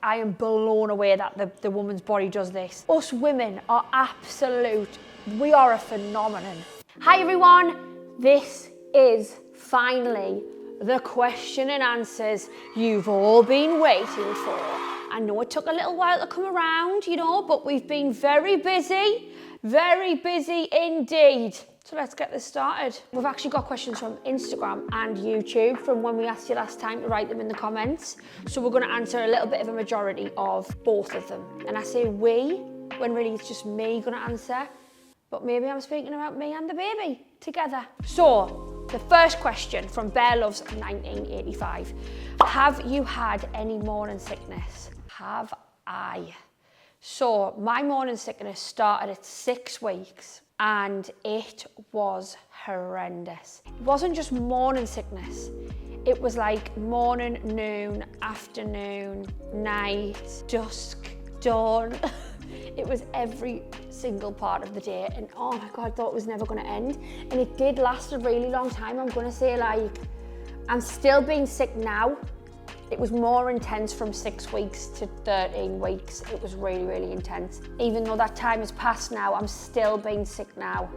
I am blown away that the woman's body does this. Us women are we are a phenomenon. Hi everyone, this is finally the question and answers you've all been waiting for. I know it took a little while to come around, you know, but we've been very busy indeed. So let's get this started. We've actually got questions from Instagram and YouTube from when we asked you last time to write them in the comments. So we're gonna answer a little bit of a majority of both of them. And I say we, when really it's just me gonna answer, but maybe I'm speaking about me and the baby together. So the first question from Bear Loves 1985. Have you had any morning sickness? Have I? So my morning sickness started at 6 weeks. And it was horrendous. It wasn't just morning sickness. It was like morning, noon, afternoon, night, dusk, dawn. It was every single part of the day. And oh my God, I thought it was never gonna end. And it did last a really long time. I'm gonna say like, I'm still being sick now. It was more intense from 6 weeks to 13 weeks. It was really, really intense. Even though that time has passed now, I'm still being sick now.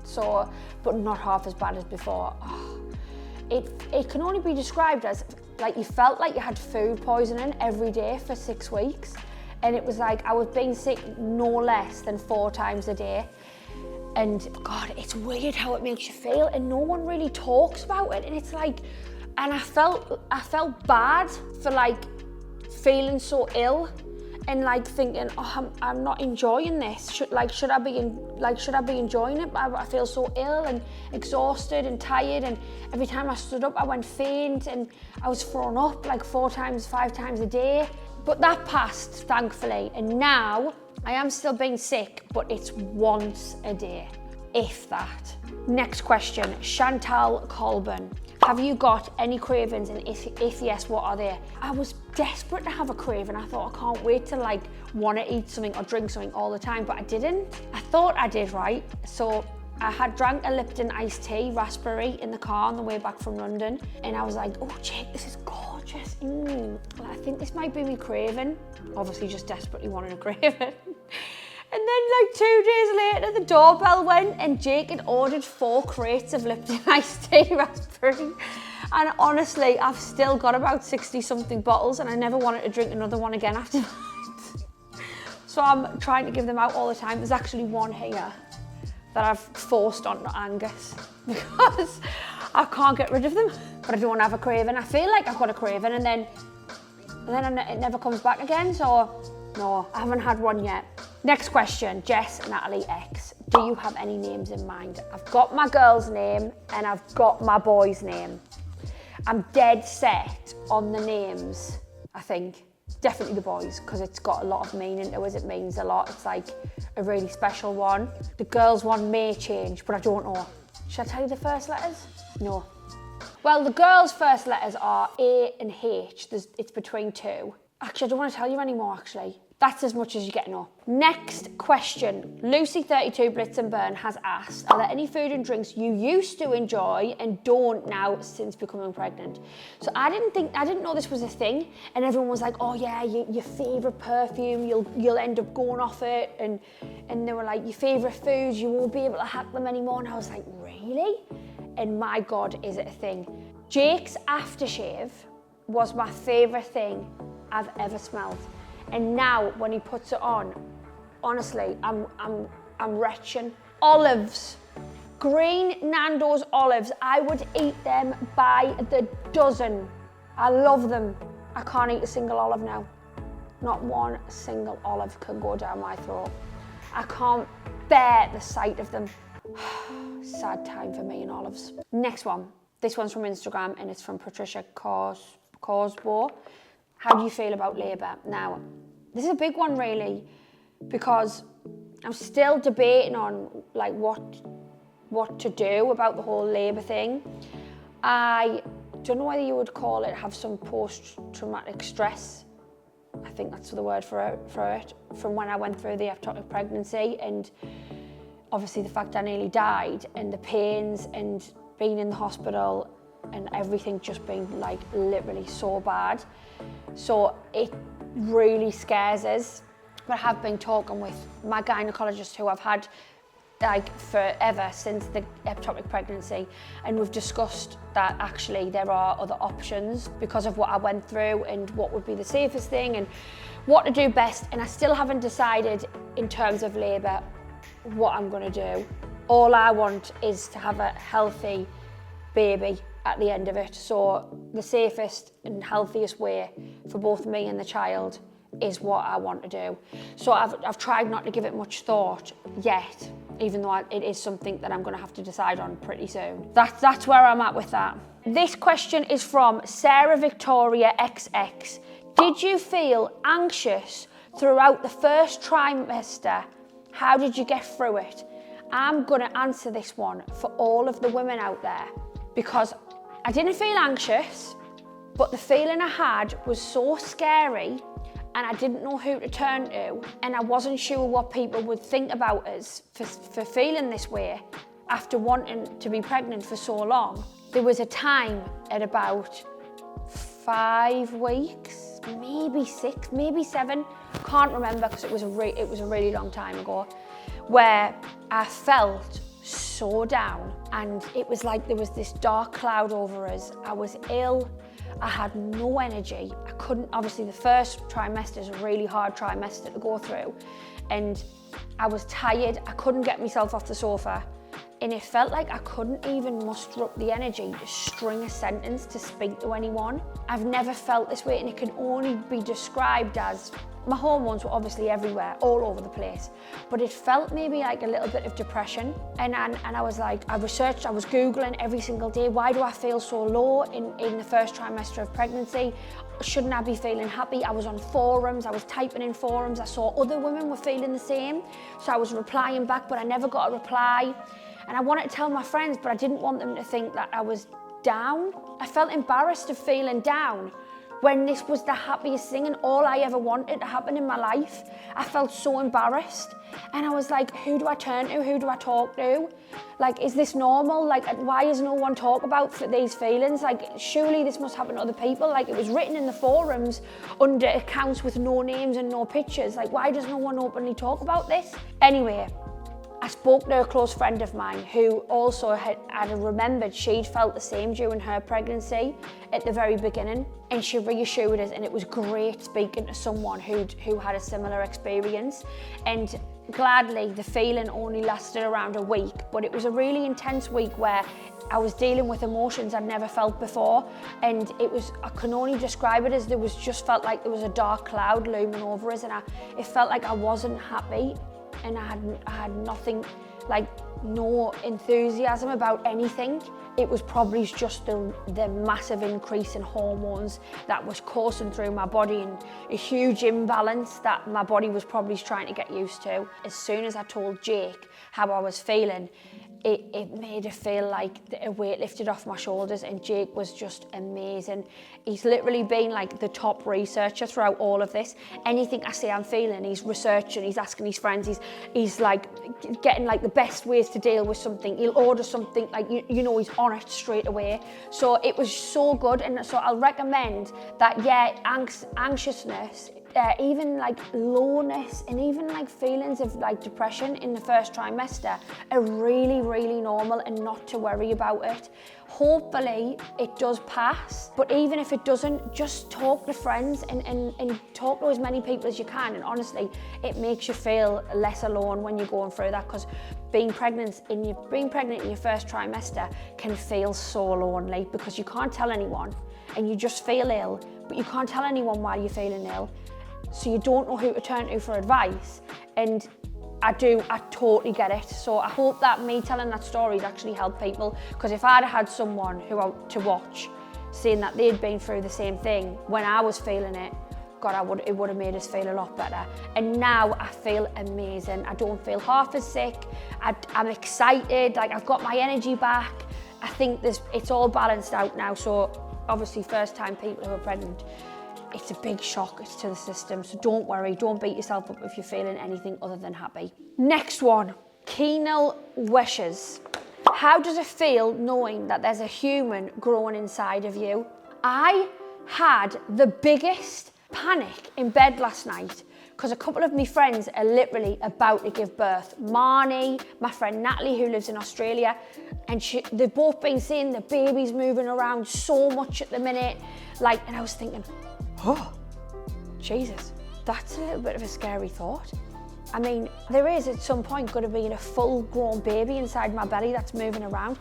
So, but not half as bad as before. Oh, it can only be described as like you felt like you had food poisoning every day for 6 weeks. And it was like I was being sick no less than 4 times a day. And God, it's weird how it makes you feel and no one really talks about it. And it's like, and I felt bad for like feeling so ill and like thinking, oh, I'm not enjoying this. Should I be enjoying it? I feel so ill and exhausted and tired, and every time I stood up I went faint and I was thrown up like 4 times, 5 times a day. But that passed, thankfully, and now I am still being sick, but it's once a day, if that. Next question, Chantal Colburn. Have you got any cravings, and if yes, what are they? I was desperate to have a craving. I thought I can't wait to like want to eat something or drink something all the time, but I didn't. I thought I did, right? So I had drank a Lipton iced tea, raspberry, in the car on the way back from London, and I was like, oh Jake, this is gorgeous. Well, I think this might be me craving. Obviously just desperately wanting a craving. And then like 2 days later, the doorbell went and Jake had ordered 4 crates of Lipton iced tea raspberry. And honestly, I've still got about 60 something bottles and I never wanted to drink another one again after that. So I'm trying to give them out all the time. There's actually one here that I've forced onto Angus because I can't get rid of them. But I don't have a craving. I feel like I've got a craving and then it never comes back again. So no, I haven't had one yet. Next question, Jess Natalie X. Do you have any names in mind? I've got my girl's name and I've got my boy's name. I'm dead set on the names, I think. Definitely the boys, because it's got a lot of meaning to us. It means a lot. It's like a really special one. The girl's one may change, but I don't know. Should I tell you the first letters? No. Well, the girl's first letters are A and H. It's between 2. Actually, I don't want to tell you anymore, actually. That's as much as you're getting up. Next question. Lucy32 Blitz and Burn has asked, are there any food and drinks you used to enjoy and don't now since becoming pregnant? So I didn't know this was a thing. And everyone was like, oh yeah, your favorite perfume, you'll end up going off it. And they were like, your favorite foods, you won't be able to hack them anymore. And I was like, really? And my God, is it a thing? Jake's aftershave was my favorite thing I've ever smelled. And now when he puts it on, honestly, I'm retching. Olives, green Nando's olives. I would eat them by the dozen. I love them. I can't eat a single olive now. Not one single olive can go down my throat. I can't bear the sight of them. Sad time for me and olives. Next one. This one's from Instagram and it's from Patricia Crosby. How do you feel about labour? Now, this is a big one really, because I'm still debating on like what to do about the whole labour thing. I don't know whether you would call it have some post-traumatic stress. I think that's the word for it. From when I went through the ectopic pregnancy and obviously the fact I nearly died and the pains and being in the hospital and everything just being like literally so bad. So really scares us. But I have been talking with my gynecologist who I've had like forever since the ectopic pregnancy, and we've discussed that actually there are other options because of what I went through and what would be the safest thing and what to do best. And I still haven't decided in terms of labour what I'm going to do. All I want is to have a healthy baby at the end of it. So the safest and healthiest way for both me and the child is what I want to do. So I've tried not to give it much thought yet, even though it is something that I'm going to have to decide on pretty soon. That's where I'm at with that. This question is from Sarah Victoria XX. Did you feel anxious throughout the first trimester? How did you get through it? I'm going to answer this one for all of the women out there, because I didn't feel anxious, but the feeling I had was so scary, and I didn't know who to turn to, and I wasn't sure what people would think about us for feeling this way after wanting to be pregnant for so long. There was a time at about 5 weeks, maybe 6, maybe 7, can't remember because it was a really long time ago, where I felt so down, and it was like there was this dark cloud over us. I was ill, I had no energy. I couldn't, obviously the first trimester is a really hard trimester to go through, and I was tired, I couldn't get myself off the sofa, and it felt like I couldn't even muster up the energy to string a sentence to speak to anyone. I've never felt this way, and it can only be described as, my hormones were obviously everywhere, all over the place, but it felt maybe like a little bit of depression. And I was like, I researched, I was Googling every single day, why do I feel so low in the first trimester of pregnancy? Shouldn't I be feeling happy? I was on forums, I was typing in forums, I saw other women were feeling the same, so I was replying back, but I never got a reply. And I wanted to tell my friends, but I didn't want them to think that I was down. I felt embarrassed of feeling down when this was the happiest thing and all I ever wanted to happen in my life. I felt so embarrassed, and I was like, who do I turn to? Who do I talk to? Like, is this normal? Like, why does no one talk about these feelings? Like, surely this must happen to other people. Like, it was written in the forums under accounts with no names and no pictures. Like, why does no one openly talk about this? Anyway, I spoke to a close friend of mine who also had remembered she'd felt the same during her pregnancy at the very beginning, and she reassured us, and it was great speaking to someone who had a similar experience. And gladly, the feeling only lasted around a week, but it was a really intense week where I was dealing with emotions I'd never felt before, and I can only describe it as just felt like there was a dark cloud looming over us, and it felt like I wasn't happy. And I had nothing, like no enthusiasm about anything. It was probably just the massive increase in hormones that was coursing through my body, and a huge imbalance that my body was probably trying to get used to. As soon as I told Jake how I was feeling, it made it feel like a weight lifted off my shoulders, and Jake was just amazing. He's literally been like the top researcher throughout all of this. Anything I say I'm feeling, he's researching, he's asking his friends, he's like getting like the best ways to deal with something. He'll order something, like, you know, he's on it straight away. So it was so good, and so I'll recommend that, yeah, anxiousness, even like lowness, and even like feelings of like depression in the first trimester are really, really normal, and not to worry about it. Hopefully it does pass, but even if it doesn't, just talk to friends and talk to as many people as you can. And honestly, it makes you feel less alone when you're going through that, because being pregnant in your first trimester can feel so lonely, because you can't tell anyone, and you just feel ill, but you can't tell anyone why you're feeling ill. So you don't know who to turn to for advice. And I totally get it. So I hope that me telling that story has actually helped people, because if I'd had someone to watch saying that they'd been through the same thing when I was feeling it, God, it would have made us feel a lot better. And now I feel amazing. I don't feel half as sick. I'm excited, like I've got my energy back. I think it's all balanced out now. So obviously, first time people who are pregnant, it's a big shock to the system, so don't worry, don't beat yourself up if you're feeling anything other than happy. Next one, Keenal wishes. How does it feel knowing that there's a human growing inside of you? I had the biggest panic in bed last night because a couple of my friends are literally about to give birth. Marnie, my friend Natalie, who lives in Australia, and they've both been seeing the babies moving around so much at the minute. And I was thinking, oh, Jesus, that's a little bit of a scary thought. I mean, there is at some point going to be a full-grown baby inside my belly that's moving around.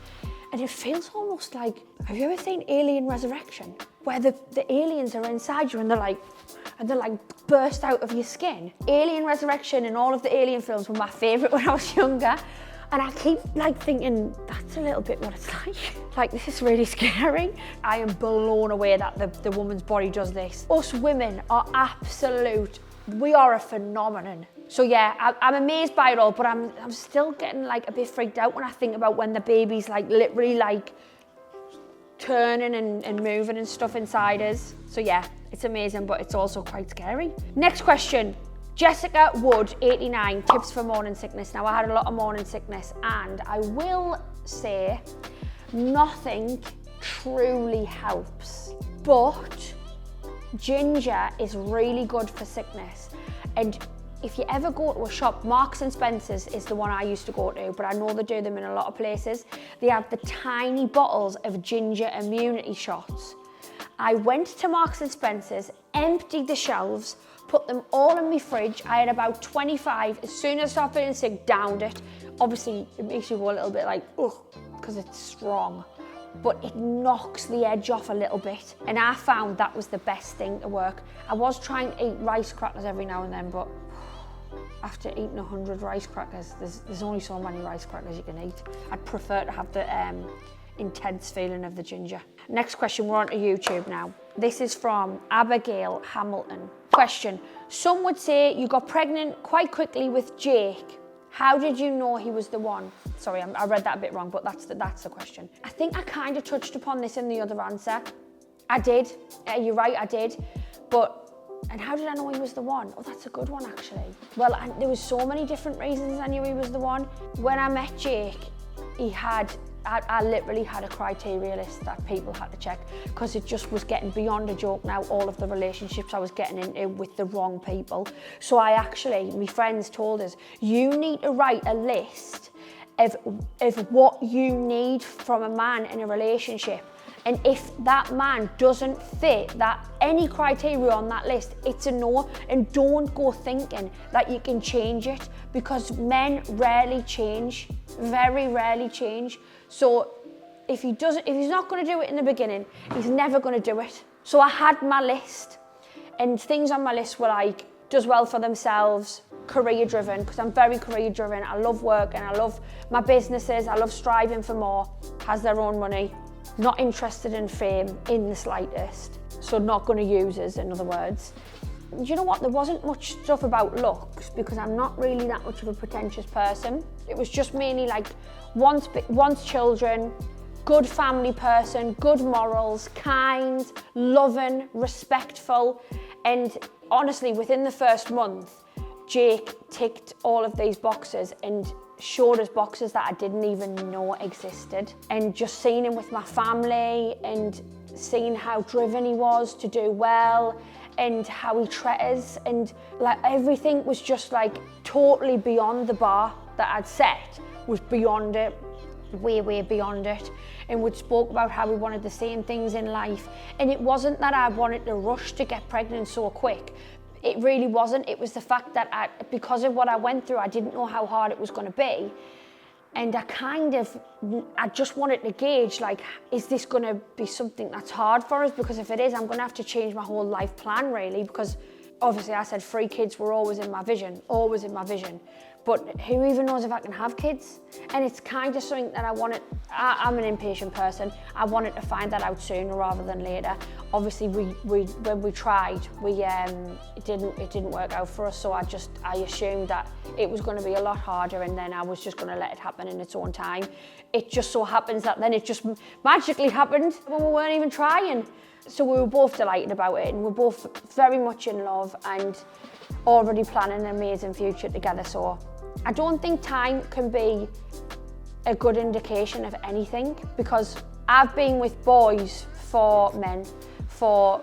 And it feels almost like, have you ever seen Alien Resurrection? Where the aliens are inside you and they're like burst out of your skin. Alien Resurrection and all of the Alien films were my favourite when I was younger. And I keep thinking, that's a little bit what it's like. This is really scary. I am blown away that the woman's body does this. Us women are we are a phenomenon. So yeah, I'm amazed by it all, but I'm still getting a bit freaked out when I think about when the baby's literally turning and moving and stuff inside us. So yeah, it's amazing, but it's also quite scary. Next question. Jessica Wood, 89, tips for morning sickness. Now, I had a lot of morning sickness, and I will say nothing truly helps, but ginger is really good for sickness. And if you ever go to a shop, Marks and Spencer's is the one I used to go to, but I know they do them in a lot of places. They have the tiny bottles of ginger immunity shots. I went to Marks and Spencer's, emptied the shelves, put them all in my fridge. I had about 25. As soon as I started feeling sick, downed it. Obviously, it makes you go a little bit ugh, because it's strong. But it knocks the edge off a little bit. And I found that was the best thing to work. I was trying to eat rice crackers every now and then, but after eating 100 rice crackers, there's only so many rice crackers you can eat. I'd prefer to have the intense feeling of the ginger. Next question, we're on to YouTube now. This is from Abigail Hamilton. Question, some would say you got pregnant quite quickly with Jake. How did you know he was the one? Sorry, I read that a bit wrong, but that's the question. I think I kind of touched upon this in the other answer. I did, you're right, I did. And how did I know he was the one? Oh, that's a good one, actually. Well, there was so many different reasons I knew he was the one. When I met Jake, I literally had a criteria list that people had to check because it just was getting beyond a joke now, all of the relationships I was getting into with the wrong people. So my friends told us, you need to write a list of what you need from a man in a relationship. And if that man doesn't fit any criteria on that list, it's a no. And don't go thinking that you can change it, because men rarely change, very rarely change. So if he's not going to do it in the beginning, he's never going to do it. So I had my list, and things on my list were does well for themselves, career driven, because I'm very career driven. I love work and I love my businesses. I love striving for more, has their own money. Not interested in fame in the slightest. So not going to use us, in other words. Do you know what? There wasn't much stuff about looks because I'm not really that much of a pretentious person. It was just mainly wants children, good family person, good morals, kind, loving, respectful. And honestly, within the first month, Jake ticked all of these boxes and showed us boxes that I didn't even know existed. And just seeing him with my family and seeing how driven he was to do well and how he treated us, and everything was just totally beyond the bar that I'd set, was beyond it, way beyond it. And we spoke about how we wanted the same things in life. And it wasn't that I wanted to rush to get pregnant so quick. It really wasn't. It was the fact that because of what I went through, I didn't know how hard it was going to be. And I just wanted to gauge, is this going to be something that's hard for us? Because if it is, I'm going to have to change my whole life plan, really. Because obviously I said 3 kids were always in my vision. But who even knows if I can have kids? And it's kind of something that I'm an impatient person. I wanted to find that out sooner rather than later. Obviously, when we tried, it didn't work out for us. So I assumed that it was going to be a lot harder, and then I was just going to let it happen in its own time. It just so happens that then it just magically happened when we weren't even trying. So we were both delighted about it, and we're both very much in love and already planning an amazing future together. So I don't think time can be a good indication of anything, because I've been with boys for men for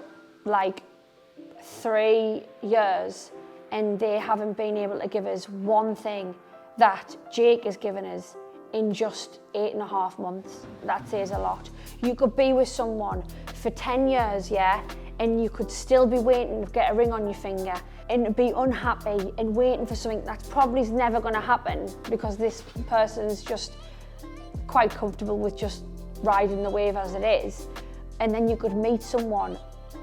3 years and they haven't been able to give us one thing that Jake has given us in just 8.5 months. That says a lot. You could be with someone for 10 years, yeah, and you could still be waiting to get a ring on your finger and be unhappy and waiting for something that's probably never going to happen because this person's just quite comfortable with just riding the wave as it is. And then you could meet someone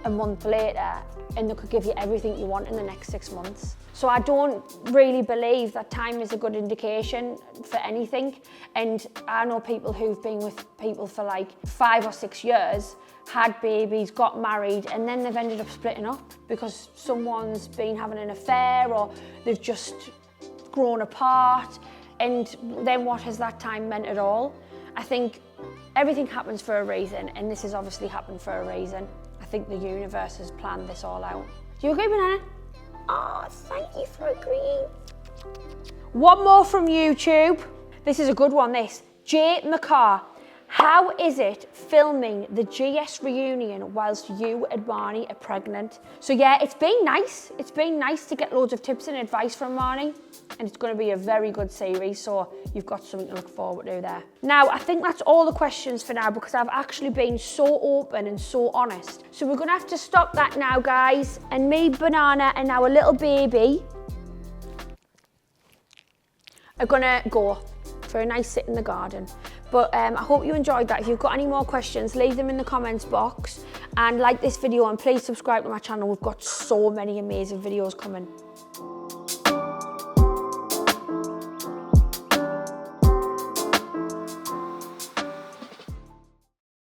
a month later and they could give you everything you want in the next 6 months. So I don't really believe that time is a good indication for anything. And I know people who've been with people for like 5 or 6 years, had babies, got married, and then they've ended up splitting up because someone's been having an affair or they've just grown apart. And then what has that time meant at all? I think everything happens for a reason, and this has obviously happened for a reason. I think the universe has planned this all out. Do you agree, Banana? Oh, thank you for agreeing. One more from YouTube. This is a good one, this. Jay McCarr. How is it filming the GS reunion whilst you and Marnie are pregnant? So yeah, it's been nice. It's been nice to get loads of tips and advice from Marnie, and it's going to be a very good series, so you've got something to look forward to there. Now, I think that's all the questions for now because I've actually been so open and so honest. So we're going to have to stop that now, guys, and me, Banana, and our little baby are going to go for a nice sit in the garden. But I hope you enjoyed that. If you've got any more questions, leave them in the comments box and like this video and please subscribe to my channel. We've got so many amazing videos coming.